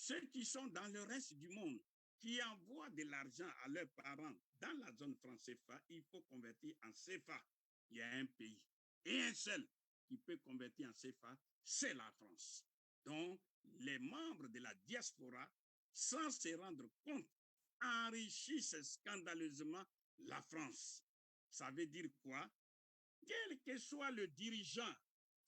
ceux qui sont dans le reste du monde, qui envoient de l'argent à leurs parents dans la zone franc CFA, il faut convertir en CFA. Il y a un pays et un seul qui peut convertir en CFA, c'est la France. Donc, les membres de la diaspora, sans se rendre compte, enrichissent scandaleusement la France. Ça veut dire quoi? Quel que soit le dirigeant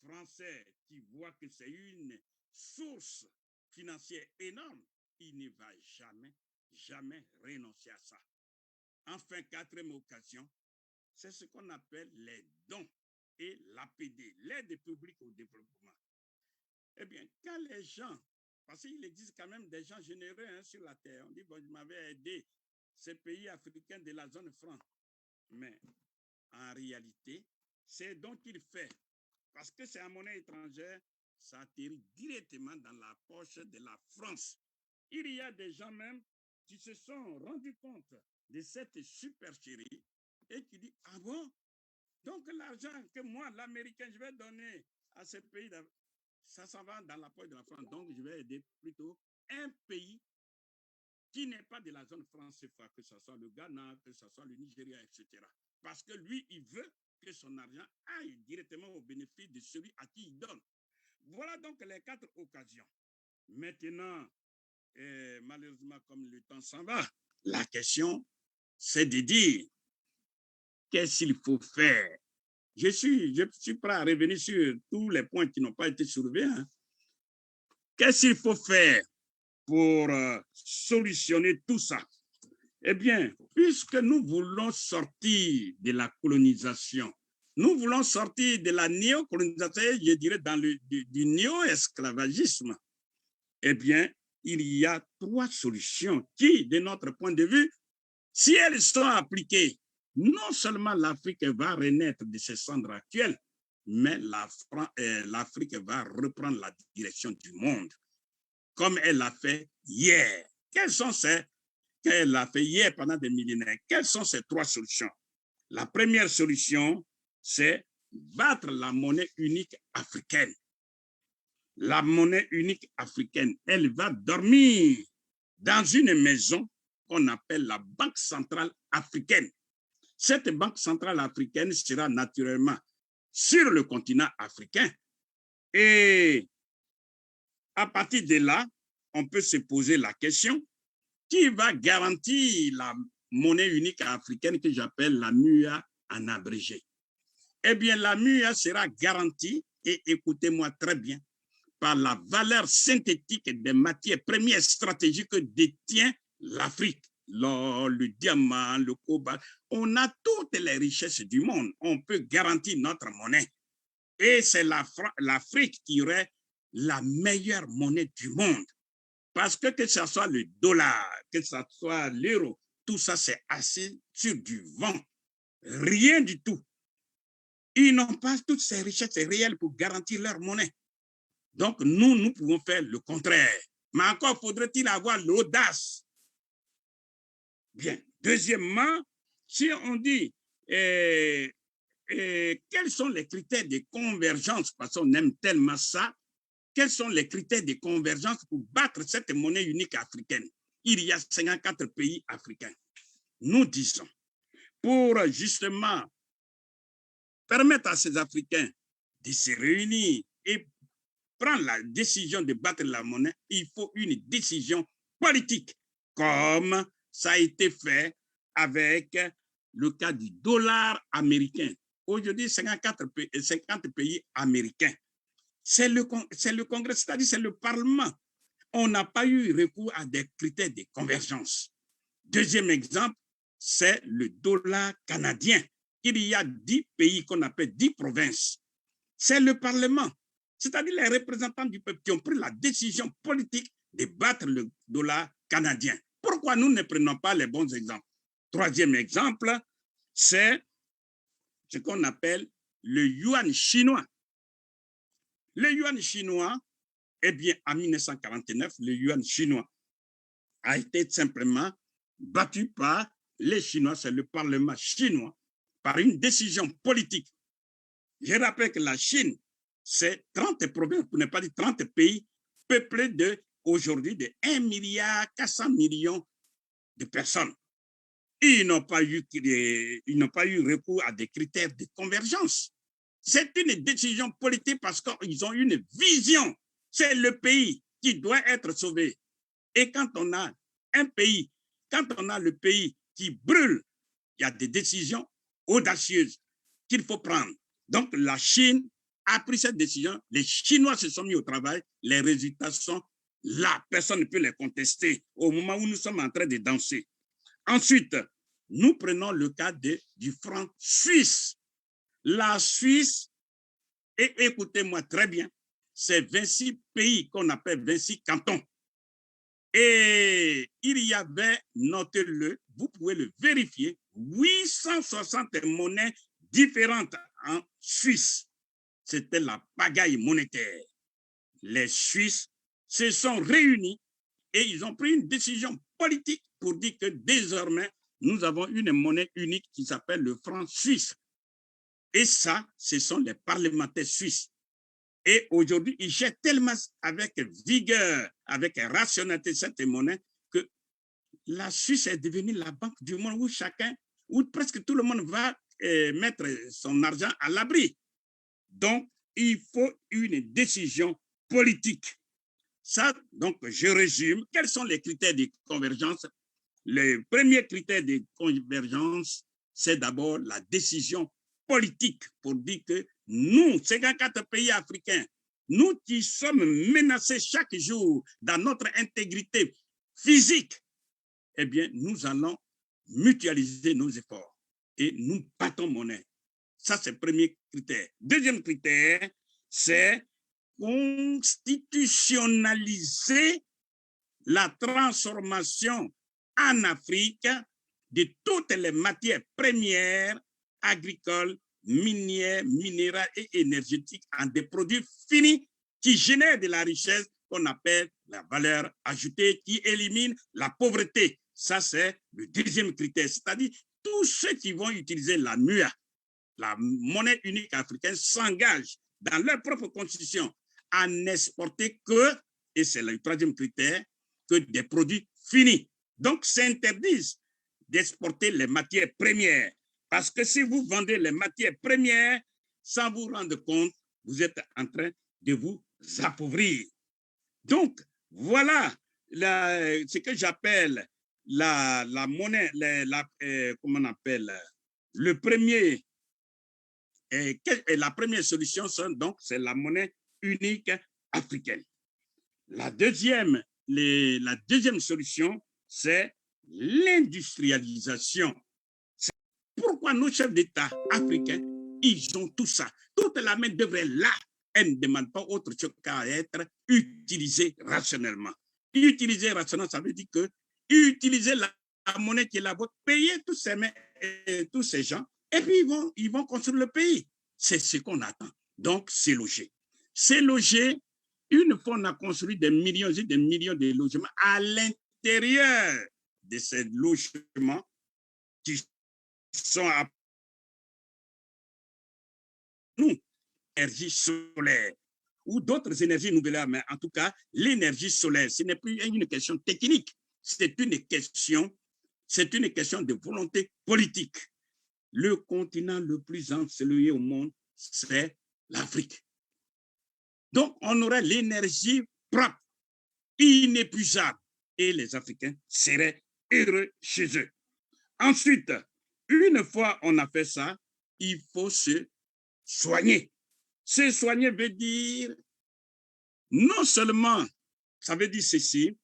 français qui voit que c'est une source financière énorme, il ne va jamais renoncer à ça. Enfin, quatrième occasion, c'est ce qu'on appelle les dons et l'APD, l'aide publique au développement. Eh bien, quand les gens, parce qu'il existe quand même des gens généreux sur la terre, on dit, bon, je m'avais aidé ces pays africains de la zone franc. Mais en réalité, c'est donc il fait, parce que c'est en monnaie étrangère, ça atterrit directement dans la poche de la France. Il y a des gens même qui se sont rendus compte de cette supercherie et qui disent, ah bon, donc l'argent que moi, l'Américain, je vais donner à ce pays, ça s'en va dans la poche de la France. Donc, je vais aider plutôt un pays qui n'est pas de la zone franc CFA, que ce soit le Ghana, que ce soit le Nigeria, etc. Parce que lui, il veut que son argent aille directement au bénéfice de celui à qui il donne. Voilà donc les 4 occasions. Maintenant, malheureusement, comme le temps s'en va, la question, c'est de dire, qu'est-ce qu'il faut faire? Je suis prêt à revenir sur tous les points qui n'ont pas été soulevés. Hein. Qu'est-ce qu'il faut faire pour solutionner tout ça? Eh bien, puisque nous voulons sortir de la colonisation, nous voulons sortir de la néocolonisation, je dirais dans du néo-esclavagisme, eh bien, il y a 3 solutions qui, de notre point de vue, si elles sont appliquées, non seulement l'Afrique va renaître de ses cendres actuelles, mais l'Afrique va reprendre la direction du monde, comme elle l'a fait hier. Qu'elle a fait hier pendant des millénaires. Quelles sont ces 3 solutions? La première solution, c'est battre la monnaie unique africaine. La monnaie unique africaine, elle va dormir dans une maison qu'on appelle la Banque centrale africaine. Cette Banque centrale africaine sera naturellement sur le continent africain. Et à partir de là, on peut se poser la question, qui va garantir la monnaie unique africaine que j'appelle la MUA en abrégé? Eh bien, la MUA sera garantie, et écoutez-moi très bien, par la valeur synthétique des matières premières stratégiques que détient l'Afrique. L'or, le diamant, le cobalt, on a toutes les richesses du monde. On peut garantir notre monnaie. Et c'est l'Afrique qui aurait la meilleure monnaie du monde. Parce que ce soit le dollar, que ce soit l'euro, tout ça c'est assis sur du vent. Rien du tout. Ils n'ont pas toutes ces richesses réelles pour garantir leur monnaie. Donc nous pouvons faire le contraire. Mais encore faudrait-il avoir l'audace. Bien. Deuxièmement, si on dit quels sont les critères de convergence, parce qu'on aime tellement ça, quels sont les critères de convergence pour battre cette monnaie unique africaine? Il y a 54 pays africains. Nous disons, pour justement permettre à ces Africains de se réunir et prendre la décision de battre la monnaie, il faut une décision politique, comme ça a été fait avec le cas du dollar américain. Aujourd'hui, 50 pays américains. C'est le Congrès, c'est-à-dire c'est le Parlement. On n'a pas eu recours à des critères de convergence. Deuxième exemple, c'est le dollar canadien. Il y a 10 pays qu'on appelle 10 provinces. C'est le Parlement, c'est-à-dire les représentants du peuple qui ont pris la décision politique de battre le dollar canadien. Pourquoi nous ne prenons pas les bons exemples? Troisième exemple, c'est ce qu'on appelle le yuan chinois. Le yuan chinois, eh bien, en 1949, le yuan chinois a été simplement battu par les Chinois, c'est le Parlement chinois, par une décision politique. Je rappelle que la Chine, c'est 30 provinces, pour ne pas dire 30 pays, peuplés de aujourd'hui de 1,4 milliard de personnes. Ils n'ont pas eu recours à des critères de convergence. C'est une décision politique parce qu'ils ont une vision. C'est le pays qui doit être sauvé. Et quand on a un pays, quand on a le pays qui brûle, il y a des décisions audacieuses qu'il faut prendre. Donc la Chine a pris cette décision, les Chinois se sont mis au travail, les résultats sont là, personne ne peut les contester au moment où nous sommes en train de danser. Ensuite, nous prenons le cas du franc suisse. La Suisse, et écoutez-moi très bien, c'est 26 pays qu'on appelle 26 cantons. Et il y avait, notez-le, vous pouvez le vérifier, 860 monnaies différentes en Suisse. C'était la pagaille monétaire. Les Suisses se sont réunis et ils ont pris une décision politique pour dire que désormais, nous avons une monnaie unique qui s'appelle le franc suisse. Et ça, ce sont les parlementaires suisses. Et aujourd'hui, ils gèrent tellement avec vigueur, avec rationalité cette monnaie que la Suisse est devenue la banque du monde où presque tout le monde va mettre son argent à l'abri. Donc, il faut une décision politique. Ça, donc, je résume. Quels sont les critères de convergence? Le premier critère de convergence, c'est d'abord la décision politique pour dire que nous, 54 pays africains, nous qui sommes menacés chaque jour dans notre intégrité physique, eh bien, nous allons mutualiser nos efforts et nous battons monnaie. Ça, c'est le premier critère. Deuxième critère, c'est constitutionnaliser la transformation en Afrique de toutes les matières premières, agricoles, minières, minérales et énergétiques en des produits finis qui génèrent de la richesse qu'on appelle la valeur ajoutée, qui élimine la pauvreté. Ça, c'est le deuxième critère, c'est-à-dire tous ceux qui vont utiliser la MUA, la monnaie unique africaine, s'engagent dans leur propre constitution à n'exporter que, et c'est le troisième critère, que des produits finis. Donc, s'interdisent d'exporter les matières premières. Parce que si vous vendez les matières premières, sans vous rendre compte, vous êtes en train de vous appauvrir. Donc, voilà ce que j'appelle la monnaie, comment on appelle, le premier, la première solution, donc, c'est la monnaie unique africaine. La deuxième solution, c'est l'industrialisation. Pourquoi nos chefs d'État africains, ils ont tout ça. Toute la main-d'œuvre est là. Elle ne demande pas autre chose qu'à être utilisée rationnellement. Utiliser rationnellement, ça veut dire que utiliser la monnaie qui est la vôtre, payer tous ces gens, et puis ils vont construire le pays. C'est ce qu'on attend. Donc, c'est loger. C'est loger. Une fois on a construit des millions et des millions de logements, à l'intérieur de ces logements qui sont à nous, énergie solaire ou d'autres énergies nouvelles, mais en tout cas, l'énergie solaire, ce n'est plus une question technique, c'est une question de volonté politique. Le continent le plus ensoleillé au monde, c'est l'Afrique. Donc, on aurait l'énergie propre, inépuisable, et les Africains seraient heureux chez eux. Ensuite, une fois on a fait ça, il faut se soigner. Se soigner veut dire, non seulement, ça veut dire ceci,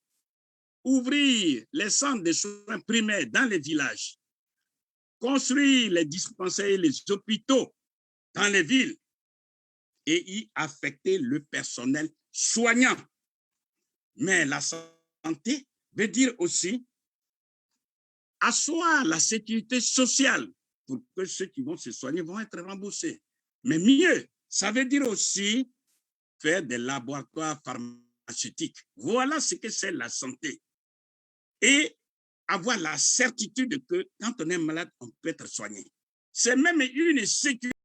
ouvrir les centres de soins primaires dans les villages, construire les dispensaires et les hôpitaux dans les villes et y affecter le personnel soignant. Mais la santé veut dire aussi asseoir la sécurité sociale pour que ceux qui vont se soigner vont être remboursés. Mais mieux, ça veut dire aussi faire des laboratoires pharmaceutiques. Voilà ce que c'est la santé. Et avoir la certitude que quand on est malade, on peut être soigné. C'est même une sécurité